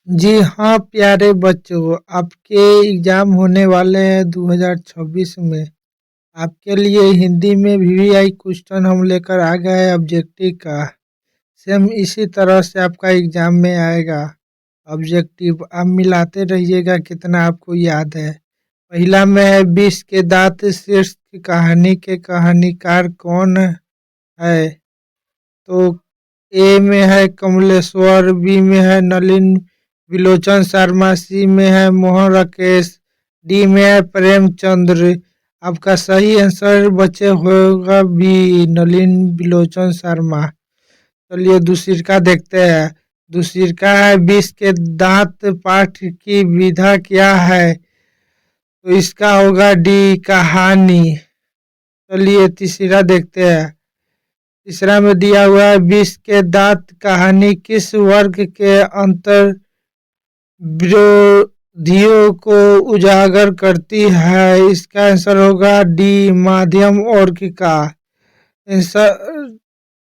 जी हाँ, प्यारे बच्चों, आपके एग्ज़ाम होने वाले हैं 2026 में। आपके लिए हिंदी में वीवीआई क्वेश्चन हम लेकर आ गए हैं ऑब्जेक्टिव का। सेम इसी तरह से आपका एग्ज़ाम में आएगा ऑब्जेक्टिव। आप मिलाते रहिएगा कितना आपको याद है। पहला में है विष के दांत शीर्ष की कहानी के कहानीकार कौन है? तो ए में है कमलेश्वर, बी में है नलिन विलोचन शर्मा, सी में है मोहन राकेश, डी में है प्रेमचंद्र। आपका सही आंसर बचे होगा बी, नलिन विलोचन शर्मा। चलिए दूसरी का देखते हैं। दूसरी का है विष के दांत पाठ की विधा क्या है? तो इसका होगा डी, कहानी। चलिए तीसरा देखते हैं। तीसरा में दिया हुआ है विष के दांत कहानी किस वर्ग के अंतर विरोधियों को उजागर करती है? इसका आंसर होगा डी, माध्यम वर्ग का। आंसर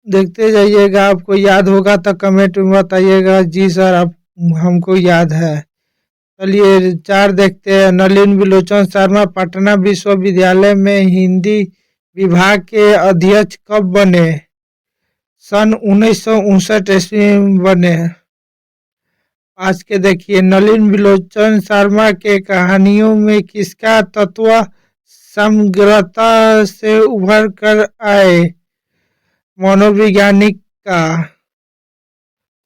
देखते जाइएगा, आपको याद होगा तो कमेंट में बताइएगा जी सर आप हमको याद है। चलिए चार देखते हैं। नलिन विलोचन शर्मा पटना विश्वविद्यालय में हिंदी विभाग के अध्यक्ष कब बने? सन 1959 ईस्वी में बने। आज के देखिए, नलिन विलोचन शर्मा के कहानियों में किसका तत्व समग्रता से उभर कर आए? मनोवैज्ञानिक का।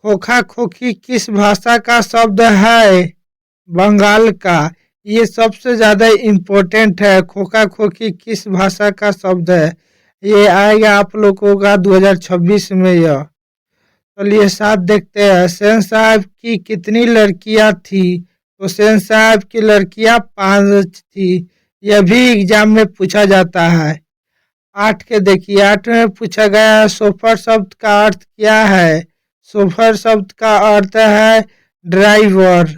खोखा खोखी किस भाषा का शब्द है? बंगाल का। ये सबसे ज़्यादा इम्पोर्टेंट है। खोखा खोखी किस भाषा का शब्द है? ये आएगा आप लोगों का 2026 में यह। चलिए साथ देखते हैं। सेन साहब की कितनी लड़कियां थी? तो सेन साहब की लड़कियां 5 थी। यह भी एग्जाम में पूछा जाता है। 8 के देखिए, 8 में पूछा गया सोफर शब्द का अर्थ क्या है? सोफर शब्द का अर्थ है ड्राइवर।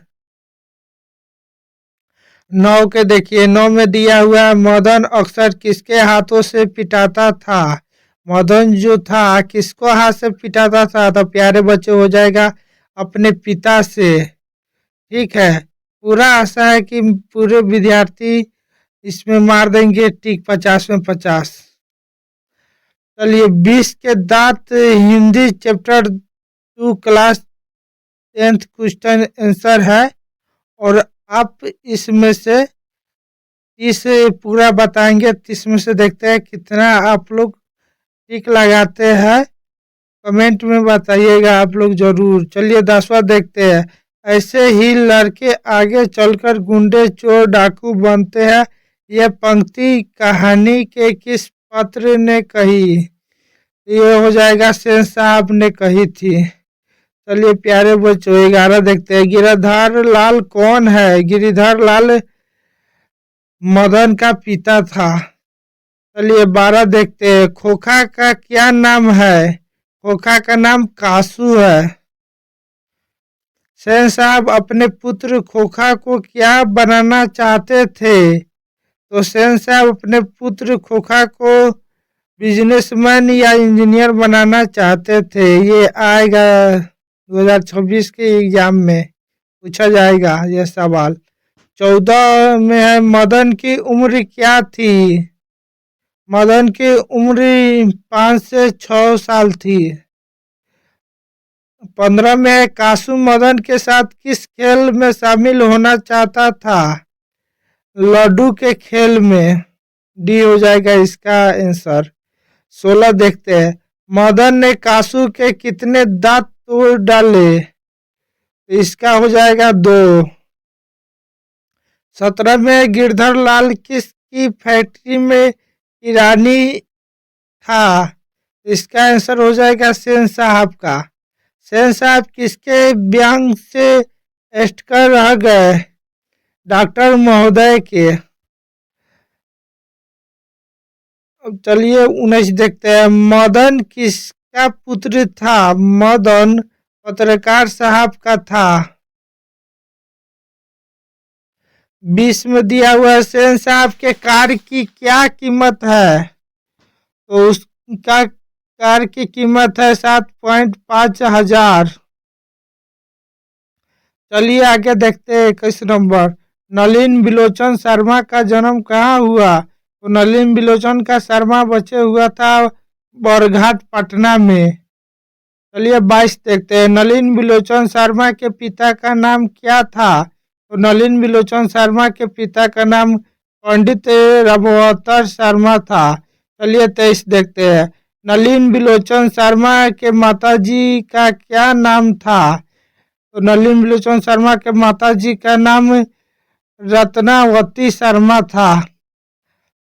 9 के देखिए, 9 में दिया हुआ मदन अक्सर किसके हाथों से पिटाता था? मदन जो था किसको हाथ से पिटाता था? तो प्यारे बच्चे हो जाएगा अपने पिता से। ठीक है, पूरा आशा है कि पूरे विद्यार्थी इसमें मार देंगे टिक 50 में 50। चलिए 20 के दांत Hindi chapter 2 class 10th question answer है। और आप इसमें से 30 पूरा बताएंगे। 30 में से देखते हैं कितना आप लोग टिक लगाते हैं। कमेंट में बताइएगा आप लोग जरूर। चलिए 10वां देखते हैं। ऐसे ही लड़के आगे चलकर गुंडे चोर डाकू बनते हैं। यह पंक्ति कहानी के किस पात्र ने कही? ये हो जाएगा सेन साहब ने कही थी। चलिए प्यारे बच्चों 11 देखते हैं। गिरधर लाल कौन है? गिरधर लाल मदन का पिता था। चलिए 12 देखते हैं। खोखा का क्या नाम है? खोखा का नाम कासू है। सेन साहब अपने पुत्र खोखा को क्या बनाना चाहते थे? तो सेन साहब अपने पुत्र खोखा को बिजनेसमैन या इंजीनियर बनाना चाहते थे। ये आएगा 2026 के एग्जाम में पूछा जाएगा यह सवाल। 14 में है मदन की उम्र क्या थी? मदन की उम्र 5 से 6 साल थी। 15 में कासू मदन के साथ किस खेल में शामिल होना चाहता था? लड्डू के खेल में। डी हो जाएगा इसका आंसर। 16 देखते हैं। मदन ने कासू के कितने दांत तोड़ डाले? इसका हो जाएगा 2। 17 में गिरधर लाल किसकी फैक्ट्री में किरानी था? इसका आंसर हो जाएगा सेन साहब का। सेन साहब किसके व्यंग से एस्टकर रह गए? डॉक्टर महोदय के। अब चलिए 19 देखते हैं। मदन किसका पुत्र था? मदन पत्रकार साहब का था। 20 में दिया हुआ सेन साहब के कार की क्या कीमत है? तो उसका कार की कीमत है 7.5 हजार। चलिए आगे देखते हैं 21 नंबर। नलिन बिलोचन शर्मा का जन्म कहाँ हुआ? तो नलिन बिलोचन का शर्मा बचे हुआ था बरघाट पटना में। चलिए 22 देखते हैं। नलिन बिलोचन शर्मा के पिता का नाम क्या था? तो नलिन बिलोचन शर्मा के पिता का नाम पंडित रघुवंश शर्मा था। चलिए 23 देखते हैं। नलिन बिलोचन शर्मा के माताजी का क्या नाम था? तो नलिन बिलोचन शर्मा के माताजी का नाम रत्नावती शर्मा था।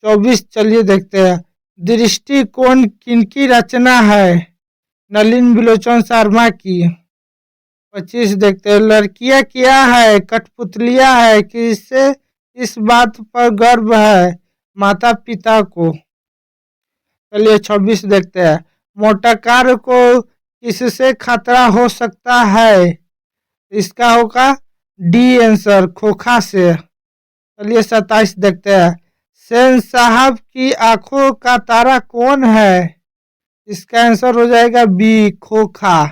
24 चलिए देखते हैं। दृष्टिकोण किनकी रचना है? नलिन बिलोचन शर्मा की। 25 देखते हैं। लड़कियां क्या है? कठपुतलियां है। किससे इस बात पर गर्व है? माता पिता को। चलिए 26 देखते हैं। मोटरकार को किससे खतरा हो सकता है? इसका होगा डी आंसर, खोखा से। चलिए 27 देखते हैं। सेन साहब की आंखों का तारा कौन है? इसका आंसर हो जाएगा बी, खोखा।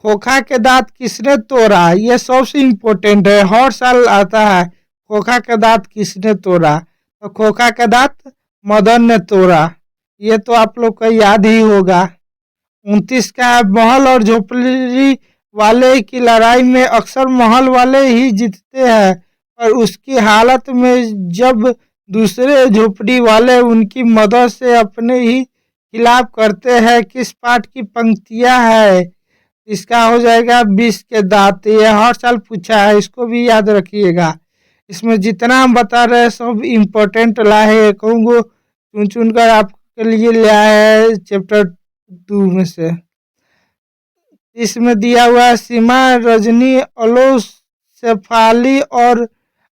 खोखा के दांत किसने तोड़ा? ये सबसे इम्पोर्टेंट है, हर साल आता है। खोखा के दांत किसने तोड़ा? तो खोखा के दांत मदन ने तोड़ा। ये तो आप लोग को याद ही होगा। 29 का है। महल और झोपड़ी वाले की लड़ाई में अक्सर महल वाले ही जीतते हैं, पर उसकी हालत में जब दूसरे झोपड़ी वाले उनकी मदद से अपने ही खिलाफ करते हैं। किस पाठ की पंक्तियां है? इसका हो जाएगा 20 के दांत। ये हर साल पूछा है, इसको भी याद रखिएगा। इसमें जितना हम बता रहे हैं सब इम्पोर्टेंट लाए कहूँगो चुन चुन कर आपके लिए ले आया है चैप्टर 2 में से। इसमें दिया हुआ है सीमा रजनी अलोसेफाली और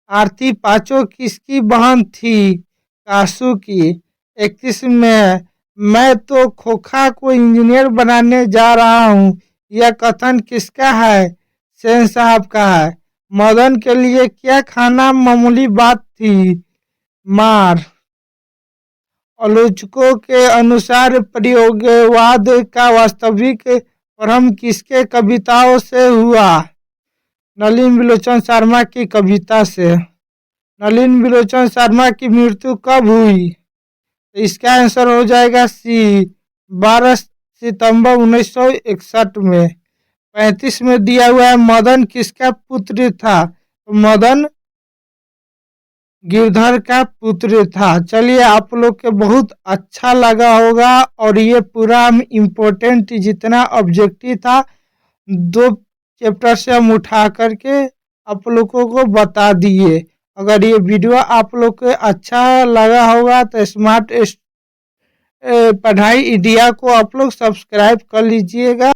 आरती पाचो किसकी बहन थी? कासू की। 31 में मैं तो खोखा को इंजीनियर बनाने जा रहा हूँ, यह कथन किसका है? सेन साहब का है। मदन के लिए क्या खाना मामूली बात थी? मार। आलोचकों के अनुसार प्रयोगवाद का वास्तविक प्रारंभ किसके कविताओं से हुआ? नलिन बिलोचन शर्मा की कविता से। नलिन बिलोचन शर्मा की मृत्यु कब हुई? तो इसका आंसर हो जाएगा सी, 12 सितंबर 1961 में। 35 में दिया हुआ है मदन किसका पुत्र था? तो मदन गिरधर का पुत्र था। चलिए आप लोग के बहुत अच्छा लगा होगा और ये पूरा हम इम्पोर्टेंट जितना ऑब्जेक्टिव था 2 चैप्टर से हम उठा करके आप लोगों को बता दिए। अगर ये वीडियो आप लोग को अच्छा लगा होगा तो स्मार्ट पढ़ाई इंडिया को आप लोग सब्सक्राइब कर लीजिएगा।